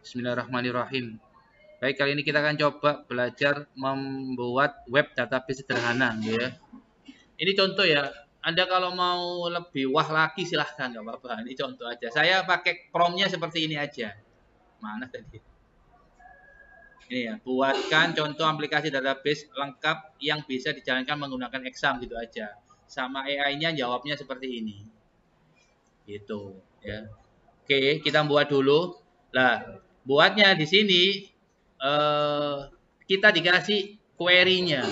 Bismillahirrahmanirrahim. Baik, kali ini kita akan coba belajar membuat web database sederhana, ya. Ini contoh ya. Anda kalau mau lebih wah lagi silahkan, nggak apa-apa. Ini contoh aja. Saya pakai promnya seperti ini aja. Mana tadi? Ini ya. Buatkan contoh aplikasi database lengkap yang bisa dijalankan menggunakan exam gitu aja. Sama AI-nya jawabnya seperti ini. Gitu, ya. Oke, kita buat dulu. Lah, buatnya di sini kita dikasih query-nya.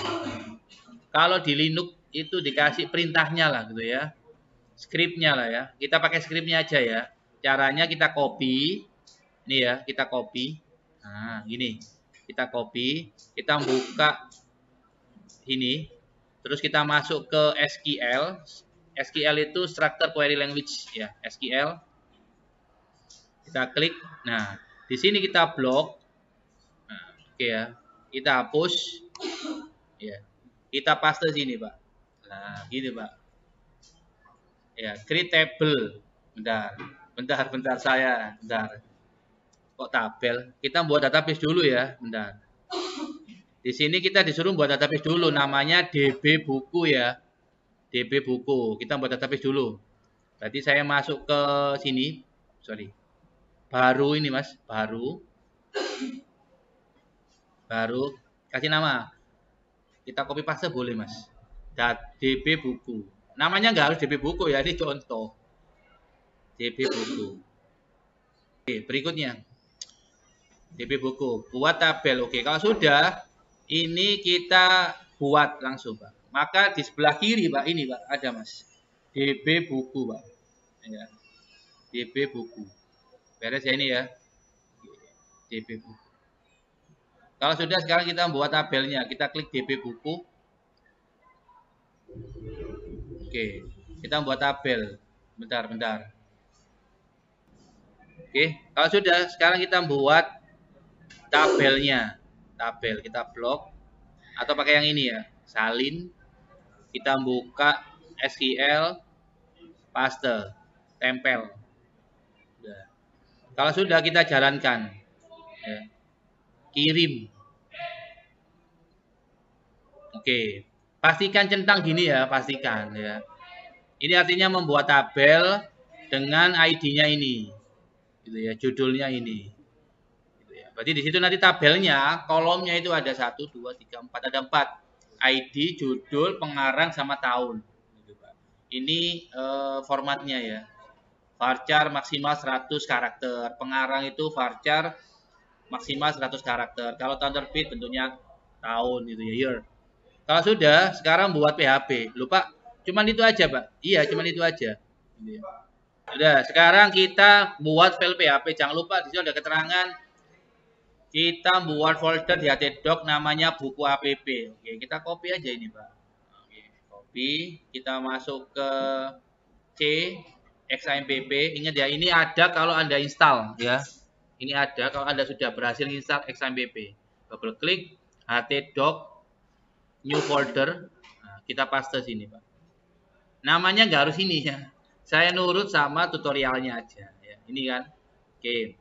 Kalau di Linux itu dikasih perintahnya lah gitu ya. Script-nya lah ya. Kita pakai script-nya aja ya. Caranya kita copy. Ini ya, kita copy. Nah, gini. Kita copy, kita buka ini. Terus kita masuk ke SQL. SQL itu Structured Query Language ya, SQL. Kita klik. Nah, di sini kita blok. Nah, oke ya. Kita hapus. Ya. Kita paste sini, Pak. Nah, gini, Pak. Ya, create table. Bentar saya. Bentar. Kok tabel? Kita buat database dulu ya. Bentar. Di sini kita disuruh buat database dulu. Namanya DB buku ya. DB buku. Kita buat database dulu. Berarti saya masuk ke sini. Sorry. Baru ini, Mas. Baru. Kasih nama. Kita copy paste boleh, Mas. DB buku. Namanya nggak harus DB buku ya, ini contoh. DB buku. Oke, berikutnya. DB buku. Buat tabel. Oke, kalau sudah, ini kita buat langsung, Pak. Maka di sebelah kiri, Pak, ini, Pak, ada, Mas. DB buku, Pak. Ya. DB buku. Beres ya ini ya. DB buku. Kalau sudah, sekarang kita buat tabelnya. Kita klik DB buku. Oke, kita buat tabel. Bentar. Oke, kalau sudah, sekarang kita buat tabelnya. Tabel, kita blok. Atau pakai yang ini ya. Salin. Kita buka SQL. Paste. Tempel. Udah. Kalau sudah, kita jalankan. Ya. Kirim. Oke. Pastikan centang gini ya, pastikan ya. Ini artinya membuat tabel dengan ID-nya ini. Gitu ya, judulnya ini. Gitu ya. Berarti di situ nanti tabelnya, kolomnya itu ada 1 2 3 4, ada 4. ID, judul, pengarang sama tahun. Gitu, Pak. Ini formatnya ya. Varchar maksimal 100 karakter. Pengarang itu varchar maksimal 100 karakter. Kalau tahun terbit tentunya tahun gitu ya, year. Kalau sudah, sekarang buat PHP. Lupa, cuman itu aja, Pak. Iya, cuman itu aja. Sudah, sekarang kita buat file PHP. Jangan lupa di sini ada keterangan. Kita buat folder di htdoc namanya buku app. Oke, kita copy aja ini, Pak. Oke, copy. Kita masuk ke C xampp. Ingat ya, ini ada kalau Anda install ya. Ini ada kalau Anda sudah berhasil install xampp. Double klik htdoc new folder. Nah, kita paste sini, Pak. Namanya nggak harus ini ya. Saya nurut sama tutorialnya aja ya. Ini kan. Oke.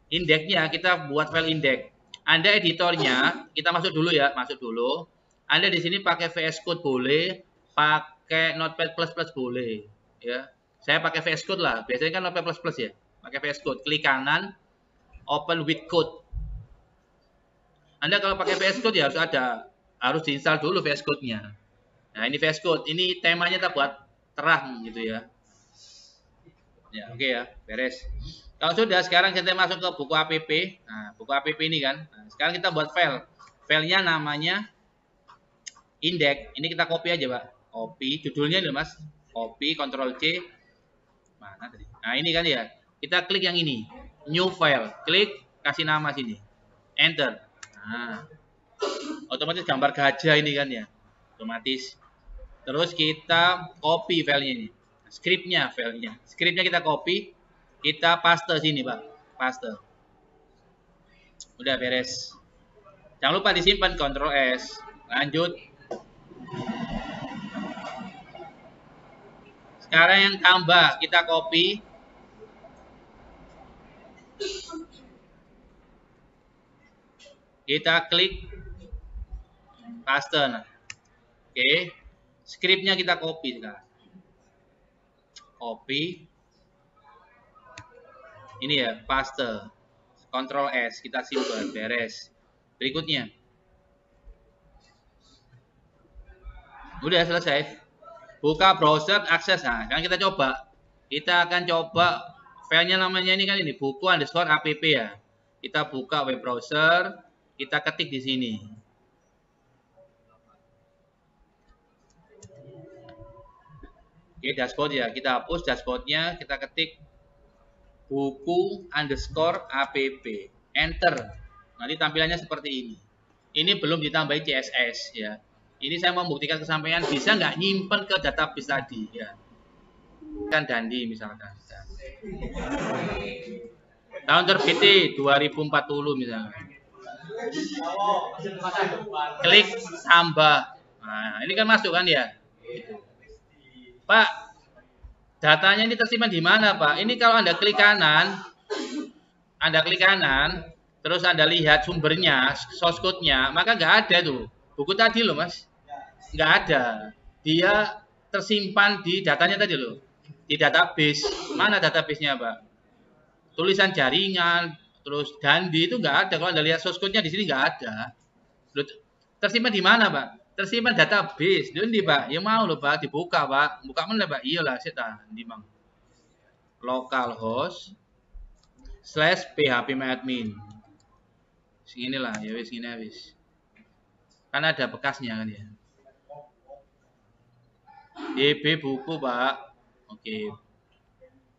Indeksnya kita buat file indeks. Anda editornya, kita masuk dulu ya, masuk dulu. Anda di sini pakai VS Code boleh, pakai Notepad++ boleh ya. Saya pakai VS Code lah. Biasanya kan Notepad++ ya. Pakai VS Code, klik kanan, open with code. Anda kalau pakai VS Code ya harus diinstal dulu VS Code-nya. Nah, ini VS Code. Ini temanya kita buat terang gitu ya. Ya, oke ya, beres. Kalau sudah, sekarang kita masuk ke buku app. Nah, buku app ini kan. Nah, sekarang kita buat file. Filenya namanya index. Ini kita copy aja, Pak. Copy, judulnya nih, Mas. Copy, Ctrl C. Mana tadi? Nah, ini kan ya. Kita klik yang ini. New file. Klik, kasih nama sini. Enter. Nah, otomatis gambar gajah ini kan ya. Otomatis. Terus kita copy filenya ini. Scriptnya kita copy. Kita paste sini, Pak. Paste. Udah beres. Jangan lupa disimpan, Ctrl S. Lanjut. Sekarang yang tambah, kita copy. Kita klik paste. Nah. Oke. Skripnya kita copy sekarang. Copy. Ini ya, paste. Ctrl S, kita simpan, beres. Berikutnya. Udah selesai. Buka browser, akses. Nah, sekarang kita coba. Kita akan coba filenya namanya ini kan ini buku_app ya. Kita buka web browser, kita ketik di sini. Oke, dashboard ya. Kita hapus dashboardnya, kita ketik buku_app. Enter. Nanti tampilannya seperti ini. Ini belum ditambahi CSS ya. Ini saya membuktikan kesampaian bisa nggak nyimpen ke database tadi ya. Kan Dandi misalkan. Tahun terbit 2040 misalkan. Klik tambah. Nah, ini kan masuk kan ya. Pak, datanya ini tersimpan di mana, Pak? Ini kalau Anda klik kanan, terus Anda lihat sumbernya, source code-nya, maka nggak ada tuh. Buku tadi loh, Mas. Nggak ada. Dia tersimpan di datanya tadi loh. Di database. Mana database-nya, Pak? Tulisan jaringan, terus Dandi itu nggak ada. Kalau Anda lihat source code-nya di sini nggak ada. Loh, tersimpan di mana, Pak? Tersimpan database. Di Pak. Ya mau loh, Pak. Dibuka, Pak. Buka mana, Pak? Iyalah, saya di Mang. Localhost /phpMyAdmin. Seginilah, ya wis gini wis. Kan ada bekasnya kan ya. DB buku, Pak. Oke.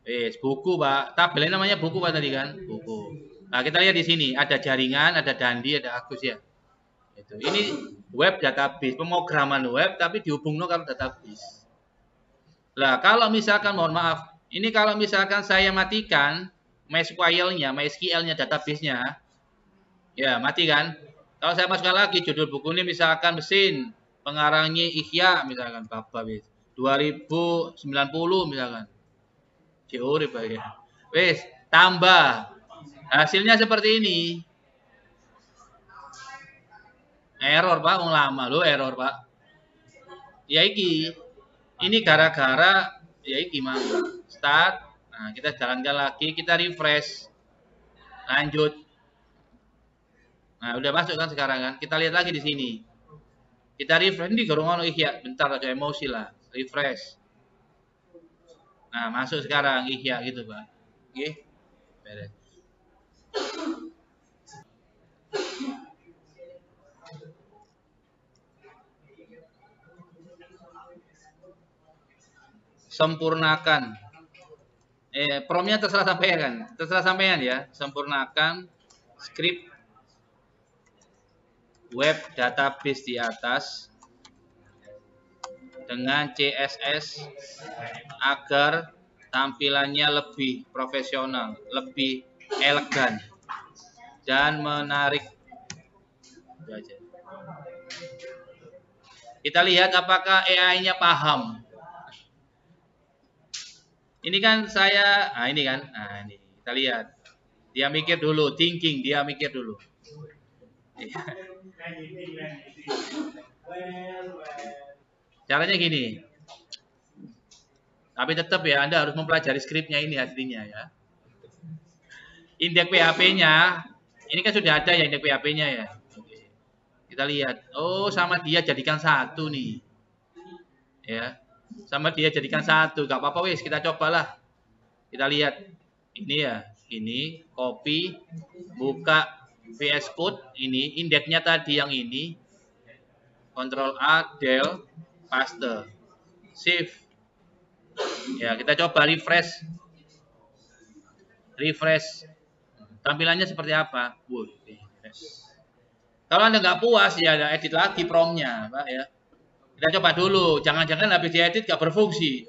Wis, buku, Pak. Tabelnya namanya buku, Pak tadi kan? Buku. Nah, kita lihat di sini ada jaringan, ada Dandi, ada Agus ya. Itu. Ini web database, pemrograman web tapi dihubungkan kalau database. Lah, kalau misalkan mohon maaf, ini kalau misalkan saya matikan MySQL-nya, database-nya, ya mati kan? Kalau saya masukkan lagi judul buku ini misalkan mesin, pengarangnya Ihya misalkan Bapak 2090 misalkan. Teori Pak ya. Wes, tambah. Hasilnya seperti ini. Error Pak, lama loh error Pak. Ya iki. Ini gara-gara ya iki Mas. Start. Nah, kita jalankan lagi, kita refresh. Lanjut. Nah, udah masuk kan sekarang kan? Kita lihat lagi di sini. Kita refresh di gorong Ihya. Bentar aja emosi lah. Refresh. Nah, masuk sekarang Ihya gitu, Pak. Oke. Beres. Sempurnakan. Promnya terserah sampean. Terserah sampean ya. Sempurnakan script web database di atas dengan CSS agar tampilannya lebih profesional, lebih elegan dan menarik. Kita lihat apakah AI-nya paham. Ini kan saya, nah ini kan, nah ini kita lihat. Dia mikir dulu, thinking, dia mikir dulu. Caranya gini. Tapi tetap ya, Anda harus mempelajari skripnya ini aslinya ya. Indeks PHP-nya, ini kan sudah ada ya indeks PHP-nya ya. Oke. Kita lihat, oh sama dia jadikan satu nih. Ya, sama dia jadikan satu, gak apa-apa wis, kita cobalah. Kita lihat, ini ya, ini, copy, buka VS Code, ini, indeksnya tadi yang ini, Ctrl A, del, paste, save. Ya, kita coba refresh. Tampilannya seperti apa? Kalau Anda nggak puas, ya ada edit lagi promnya, Pak ya. Kita coba dulu. Jangan-jangan habis diedit nggak berfungsi.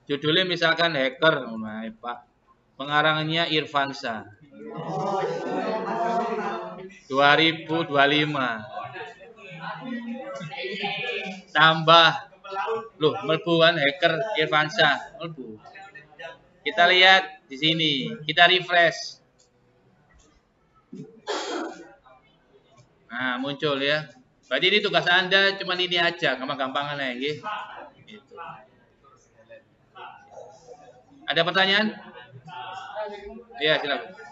Judulnya misalkan hacker, Pak. Pengarangnya Irfansa. 2025. Tambah. Loh, melbuan hacker Irfansa. Melbu. Kita lihat di sini. Kita refresh. Nah, muncul ya. Berarti ini tugas Anda cuma ini aja, gampang-gampangan ya, gitu. Ada pertanyaan? Iya, silakan.